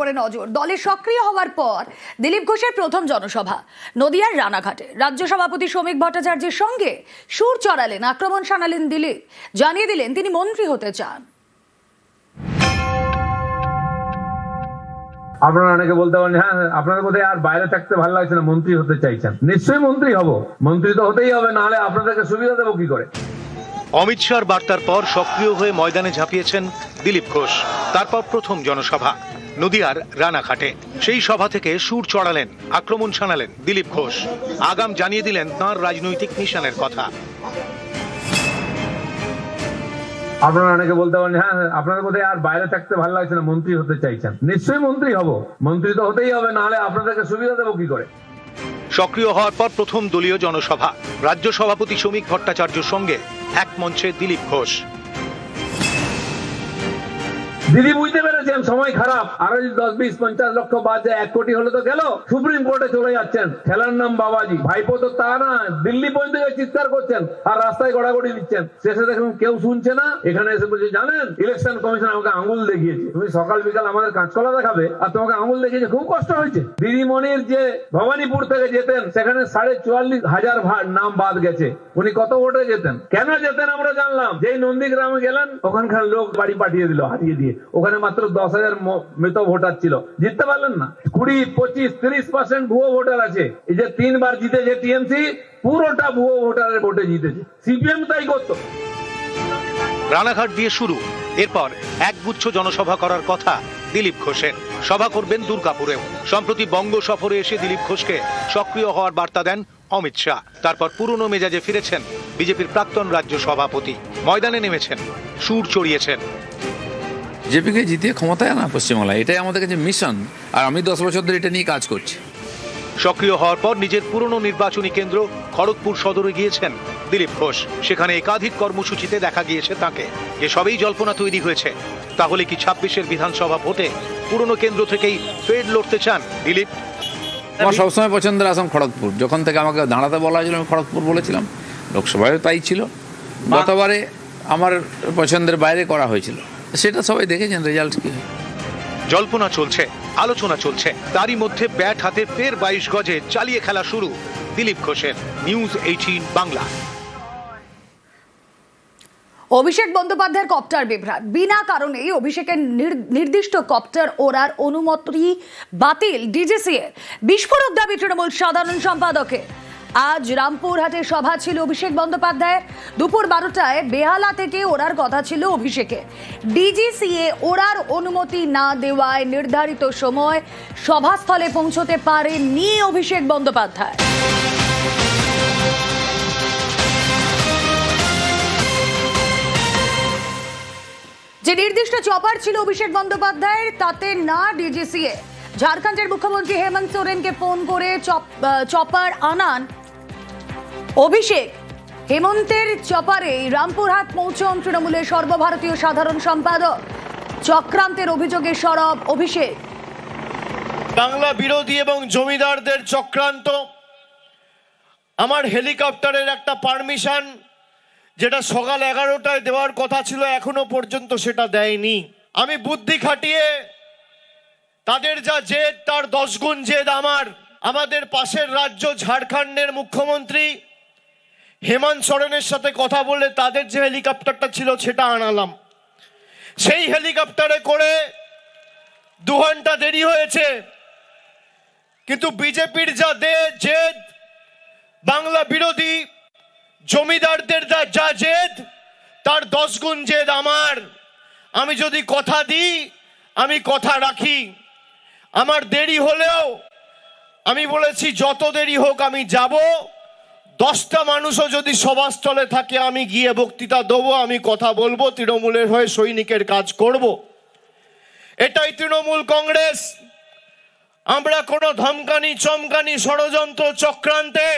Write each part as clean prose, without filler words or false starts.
খবরে নজর। দলে সক্রিয় হওয়ার পর দিলীপ ঘোষের প্রথম জনসভা নদিয়ার রানাঘাটে। রাজ্য সভাপতি শ্রমিক ভট্টাচার্যের সঙ্গে সুর চড়ালেন, আক্রমণ শানালেন দিলীপ। জানিয়ে দিলেন তিনি মন্ত্রী হতে চান। আপনারা অনেকে বলতে পারেন, হ্যাঁ আপনাদের বোধহয় আর বাইরে থাকতে ভালো লাগছে না, মন্ত্রী হতে চাইছেন। নিশ্চয়ই মন্ত্রী হব, মন্ত্রী তো হতেই হবে, নাহলে আপনাদেরকে সুবিধা দেবো কি করে। অমিত শাহর বার্তার পর সক্রিয় হয়ে ময়দানে ঝাঁপিয়েছেন দিলীপ ঘোষ। তারপর প্রথম জনসভা নদিয়ার রানাঘাটে। সেই সভা থেকে সুর চড়ালেন, আক্রমণ শানালেন দিলীপ ঘোষ। আগাম জানিয়ে দিলেন তাঁর রাজনৈতিক মিশনের কথা। আপনারা অনেকে বলতে পারেন, হ্যাঁ আপনাদের বোধহয় আর বাইরে থাকতে ভালো লাগছে না, মন্ত্রী হতে চাইছেন। নিশ্চয়ই মন্ত্রী হব, মন্ত্রী তো হতেই হবে, নাহলে আপনাদেরকে সুবিধা দেবো কি করে। সক্রিয় হওয়ার পর প্রথম দলীয় জনসভা রাজ্য সভাপতি শ্রমিক ভট্টাচার্যের সঙ্গে এক মঞ্চে দিলীপ ঘোষ। দিদি বুঝতে পেরেছেন সময় খারাপ, আরো যদি 10-20-50 লক্ষ বাদ যায়, 1 কোটি হলে তো গেল। সুপ্রিম কোর্টে চলে যাচ্ছেন, খেলার নাম বাবাজি। ভাইপো তো তা না, দিল্লি পর্যন্ত চিৎকার করছেন আর রাস্তায় গড়াগড়ি দিচ্ছেন। শেষে দেখুন কেউ শুনছে না। এখানে এসে বলছে, জানেন ইলেকশন কমিশন আমাকে আঙুল দেখিয়েছে, তুমি সকাল বিকাল আমাদের কাঁচকলা দেখাবে আর তোমাকে আঙুল দেখিয়েছে, খুব কষ্ট হয়েছে। দিদিমণির যে ভবানীপুর থেকে যেতেন, সেখানে 44,500 নাম বাদ গেছে। উনি কত ভোটে যেতেন? কেন যেতেন আমরা জানলাম। যেই নন্দীগ্রামে গেলেন, ওখানকার লোক বাড়ি পাঠিয়ে দিল হারিয়ে দিয়ে। ওখানে মাত্র 10,000 মৃত ভোটার ছিল, জিততে পারলেন না। 20-25-30% ভুয়ো ভোটার আছে। এই যে 3 বার জিতেছে টিএমসি, পুরোটা ভুয়ো ভোটারের ভোটে জিতেছে। সিপিএম তাই করতো। রানাঘাট দিয়ে শুরু, এরপর একগুচ্ছ জনসভা করার কথা দিলীপ ঘোষের। সভা করবেন দুর্গাপুরেও। সম্প্রতি বঙ্গ সফরে এসে দিলীপ ঘোষকে সক্রিয় হওয়ার বার্তা দেন অমিত শাহ। তারপর পুরনো মেজাজে ফিরেছেন বিজেপির প্রাক্তন রাজ্য সভাপতি। ময়দানে নেমেছেন, সুর চড়িয়েছেন। জেপিকে জিতিয়ে ক্ষমতায় আনা পশ্চিমবাংলায়, এটাই আমাদের কাছে মিশন। আর আমি 10 বছর ধরে এটা নিয়ে কাজ করছি। সক্রিয় হওয়ার পর নিজের পুরনো নির্বাচনী কেন্দ্র খড়গপুর সদরে গিয়েছেন দিলীপ ঘোষ। সেখানে একাধিক কর্মসূচিতে দেখা গিয়েছে তাকে। এসবেই জল্পনা তৈরি হয়েছে, তাহলে কি 26-এর বিধানসভা ভোটে পুরনো কেন্দ্র থেকেই ফের লড়তে চান দিলীপ? আমার সবসময় পছন্দের আসাম খড়গপুর। যখন থেকে আমাকে দাঁড়াতে বলা হয়েছিল আমি খড়গপুর বলেছিলাম। লোকসভায় তাই ছিল। গতবারে আমার পছন্দের বাইরে করা হয়েছিল, সেটা সবাই দেখেছেন রেজাল্ট কি। জল্পনা চলছে, আলোচনা চলছে, তারই মধ্যে ব্যাট হাতে ফের 22 গজে চালিয়ে খেলা শুরু দিলীপ ঘোষের। নিউজ 18 বাংলা। অভিষেক বন্দ্যোপাধ্যায়ের কপ্টার বিভ্রাট। বিনা কারণেই অভিষেকের নির্দিষ্ট কপ্টার ওড়ার অনুমতি বাতিল ডিজিসি এর। বিস্ফোরক দাবি তৃণমূল সাধারণ সম্পাদকের। আজ রামপুরহাটে সভা ছিল অভিষেক বন্দ্যোপাধ্যায়ের। দুপুর 12টায় বেহালা থেকে ওড়ার কথা ছিল অভিষেকের। ডিজিসিএ ওড়ার অনুমতি না দেওয়ায় নির্ধারিত সময় সভাস্থলে পৌঁছতে পারেননি অভিষেক বন্দ্যোপাধ্যায়। যে নির্দিষ্ট চপার ছিল অভিষেক বন্দ্যোপাধ্যায়ের, তাতে না ডিজিসিএ। ঝাড়খণ্ডের মুখ্যমন্ত্রী হেমন্ত সোরেনকে ফোন করে চপার আনান অভিষেক। হেমন্তের চপারে রামপুরহাট পৌঁছন তৃণমূলের সর্বভারতীয় সাধারণ সম্পাদক। চক্রান্তের অভিযোগে সরব অভিষেক। বাংলা বিরোধী এবং জমিদারদের চক্রান্ত। আমার হেলিকপ্টারের একটা পারমিশন, যেটা সকাল 11টায় দেওয়ার কথা ছিল, এখনো পর্যন্ত সেটা দেয়নি। আমি বুদ্ধি খাটিয়ে তাদের যা জেদ, তার 10 গুণ জেদ আমাদের পাশের রাজ্য ঝাড়খণ্ডের মুখ্যমন্ত্রী হেমন্ত সোরেনের সাথে কথা বলে তাদের যে হেলিকপ্টারটা ছিল সেটা আনালাম। সেই হেলিকপ্টারে করে 2 ঘন্টা দেরি হয়েছে, কিন্তু বিজেপির যা জেদ, বাংলা বিরোধী জমিদারদের যা জেদ, তার 10 গুণ জেদ আমার। আমি যদি কথা দিই, আমি কথা রাখি। আমার দেরি হলেও আমি বলেছি যত দেরি হোক আমি যাব। 10টা মানুষও যদি সভাস্থলে থাকে আমি গিয়ে বক্তৃতা দেবো, আমি কথা বলবো, তৃণমূলের হয়ে সৈনিকের কাজ করব। এটাই তৃণমূল কংগ্রেস। আমরা কোনো ধমকানি চমকানি ষড়যন্ত্র চক্রান্তে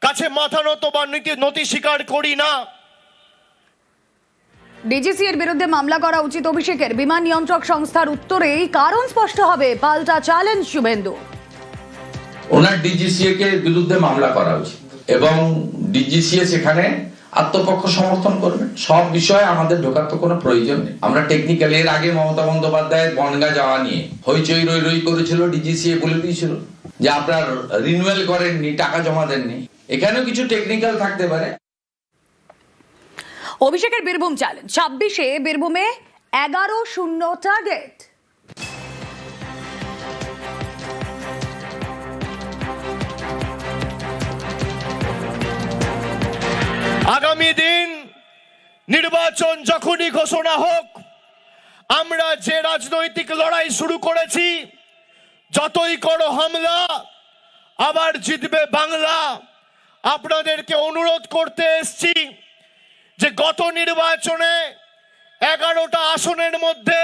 কাছে মাথা নত বা নতি স্বীকার করি না। ডিজিসি এর বিরুদ্ধে মামলা করা উচিত অভিষেকের। বিমান নিয়ন্ত্রক সংস্থার উত্তরেই কারণ স্পষ্ট হবে, পাল্টা চ্যালেঞ্জ শুভেন্দু। ওনার ডিজিসিএ কে বিরুদ্ধে মামলা করা উচিত এবং ডিজিসিএ সেখানে আত্মপক্ষ সমর্থন করবেন। সব বিষয়ে আমাদের ঢোকার তো কোনো প্রয়োজন নেই। আমরা টেকনিক্যালি এর আগে মমতা বন্দ্যোপাধ্যায়ের বনগা যাওয়া নিয়ে হইচই রই রই করেছিল, ডিজিসিএ বলে দিয়েছিল যে আপনার রিনিউয়াল করেননি, টাকা জমা দেননি। এখানেও কিছু টেকনিক্যাল থাকতে পারে। অভিষেকের বীরভূম চ্যালেঞ্জ 26-এ বীরভূমে 11-0 টার্গেট। আগামী দিন নির্বাচন যখনই ঘোষণা হোক, আমরা যে রাজনৈতিক লড়াই শুরু করেছি, যতই করো হামলা আবার জিতবে বাংলা, আপনাদেরকে অনুরোধ করতে এসছি যে গত নির্বাচনে 11টা আসনের মধ্যে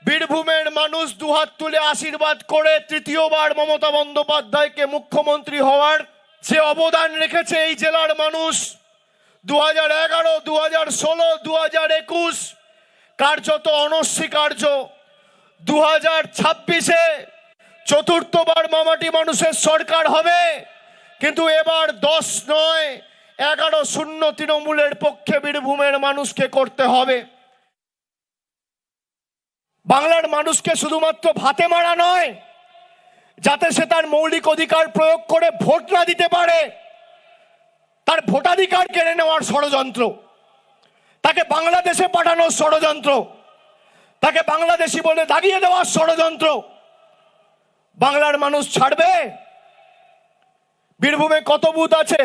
বীরভূমের মানুষ দুহাত তুলে আশীর্বাদ করে তৃতীয়বার মমতা বন্দ্যোপাধ্যায়কে মুখ্যমন্ত্রী হওয়ার যে অবদান রেখেছে এই জেলার মানুষ, 2011, 2016, 2021 কার্যত অনস্বীকার্য। 2026-এ চতুর্থবার মামাটি মানুষের সরকার হবে, কিন্তু এবার 10 নয় 11-0 তৃণমূলের পক্ষে বীরভূমের মানুষকে করতে হবে। বাংলার মানুষকে শুধুমাত্র ভাতে মারা নয়, যাতে সে তার মৌলিক অধিকার প্রয়োগ করে ভোট না দিতে পারে, তার ভোটাধিকার কেড়ে নেওয়ার ষড়যন্ত্র, তাকে বাংলাদেশে পাঠানোর ষড়যন্ত্র, তাকে বাংলাদেশি বলে দাগিয়ে দেওয়ার ষড়যন্ত্র বাংলার মানুষ ছাড়বে? বীরভূমে কত বুথ আছে?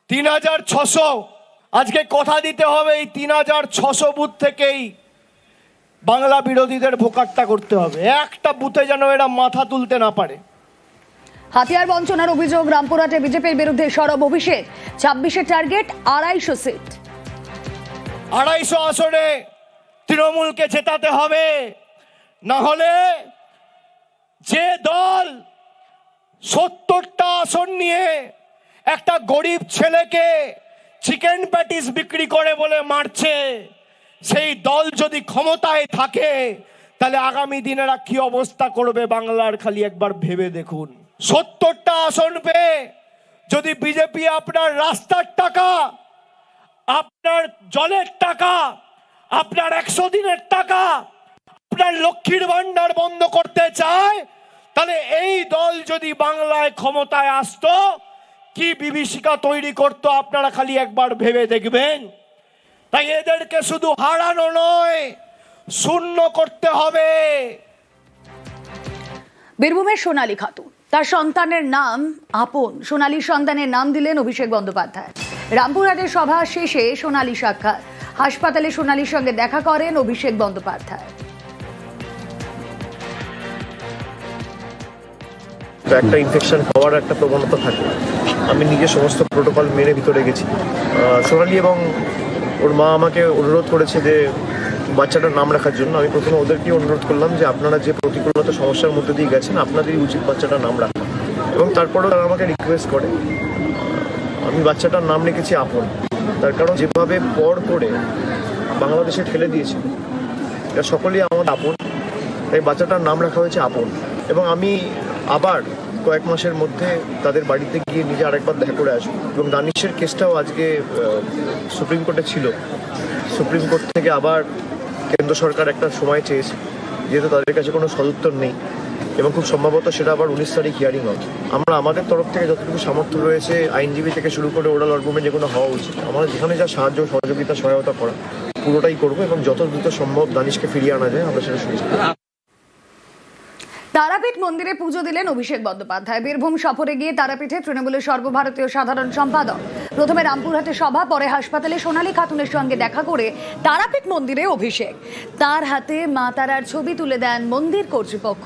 3600। আজকে কথা দিতে হবে এই 3600 বুথ থেকেই বাংলা বিরোধীদের ভোকাট্টা করতে হবে। একটা বুথে যেন এরা মাথা তুলতে না পারে। হাতিয়ার বঞ্চনার অভিযোগ, রামপুরহাটে বিজেপির বিরুদ্ধে সরব অভিষেক। 26-এ টার্গেট 250 সিট। 250 আসনে তৃণমূলকে জেতাতে হবে, না হলে যে দল 70টা আসন নিয়ে একটা গরিব ছেলেকে চিকেন প্যাটিস বিক্রি করে বলে মারছে, সেই দল যদি ক্ষমতায় থাকে তাহলে আগামী দিনেরা কি অবস্থা করবে বাংলার খালি একবার ভেবে দেখুন। 70টা আসন পেয়ে যদি বিজেপি আপনার রাস্তার টাকা, আপনার জলের টাকা, আপনার 100 দিনের টাকা, আপনার লক্ষ্মীর ভান্ডার বন্ধ করতে চায়, তাহলে এই দল যদি বাংলায় ক্ষমতায় আসতো কি বিভীষিকা তৈরি করতো আপনারা খালি একবার ভেবে দেখবেন। তাই এদেরকে শুধু হারানো নয়, শূন্য করতে হবে। বীরভূমের সোনালী খাতুন, তার সন্তানের নাম আপন। সোনালী সন্তানের নাম দিলেন অভিষেক বন্দ্যোপাধ্যায়। রামপুরহাটের সভা শেষে সোনালী সাক্ষাৎ। হাসপাতালে সোনালীর সঙ্গে দেখা করেন অভিষেক বন্দ্যোপাধ্যায়। একটা ইনফেকশন হওয়ার একটা প্রবণতা থাকে। আমি নিজে সমস্ত প্রোটোকল মেনে ভিতরে গেছি। সোনালী এবং ওর মা আমাকে অনুরোধ করেছে যে বাচ্চাটার নাম রাখার জন্য। আমি প্রথমে ওদেরকে অনুরোধ করলাম যে আপনারা যে প্রতিকূলতা সমস্যার মধ্যে দিয়ে গেছেন, আপনাদেরই উচিত বাচ্চাটার নাম রাখা। এবং তারপরেও তারা আমাকে রিকোয়েস্ট করে, আমি বাচ্চাটার নাম রেখেছি আপন। তার কারণ যেভাবে পর করে বাংলাদেশে ফেলে দিয়েছিল, এটা সকলেই আমাদের আপন, তাই বাচ্চাটার নাম রাখা হয়েছে আপন। এবং আমি আবার কয়েক মাসের মধ্যে তাদের বাড়িতে গিয়ে নিজে আরেকবার দেখা করে আসবো। এবং দানিশের কেসটাও আজকে সুপ্রিম কোর্টে ছিল। সুপ্রিম কোর্ট থেকে আবার কেন্দ্র সরকার একটা সময় চেয়েছে, যেহেতু তাদের কাছে কোনো সদুত্তর নেই এবং খুব সম্ভবত সেটা আবার 19 তারিখ হিয়ারিং হবে। আমরা আমাদের তরফ থেকে যতটুকু সামর্থ্য রয়েছে, আইনজীবী থেকে শুরু করে ওরাল আর্গুমেন্ট যেগুলো হওয়া উচিত, আমাদের যেখানে যা সাহায্য সহযোগিতা সহায়তা করা পুরোটাই করবো এবং যত দ্রুত সম্ভব দানিশকে ফিরিয়ে আনা যায় আমরা সেটা সুনিশ্চিত করব। তারাপীঠ মন্দিরে পুজো দিলেন অভিষেক বন্দ্যোপাধ্যায়। বীরভূম সফরে গিয়ে তারাপীঠে তৃণমূলের সর্বভারতীয় সাধারণ সম্পাদক। প্রথমে রামপুরহাটে সভা, পরে হাসপাতালে সোনালী খাতুনের সঙ্গে দেখা করে তারাপীঠ মন্দিরে অভিষেক। তার হাতে মা তারার ছবি তুলে দেন মন্দির কর্তৃপক্ষ।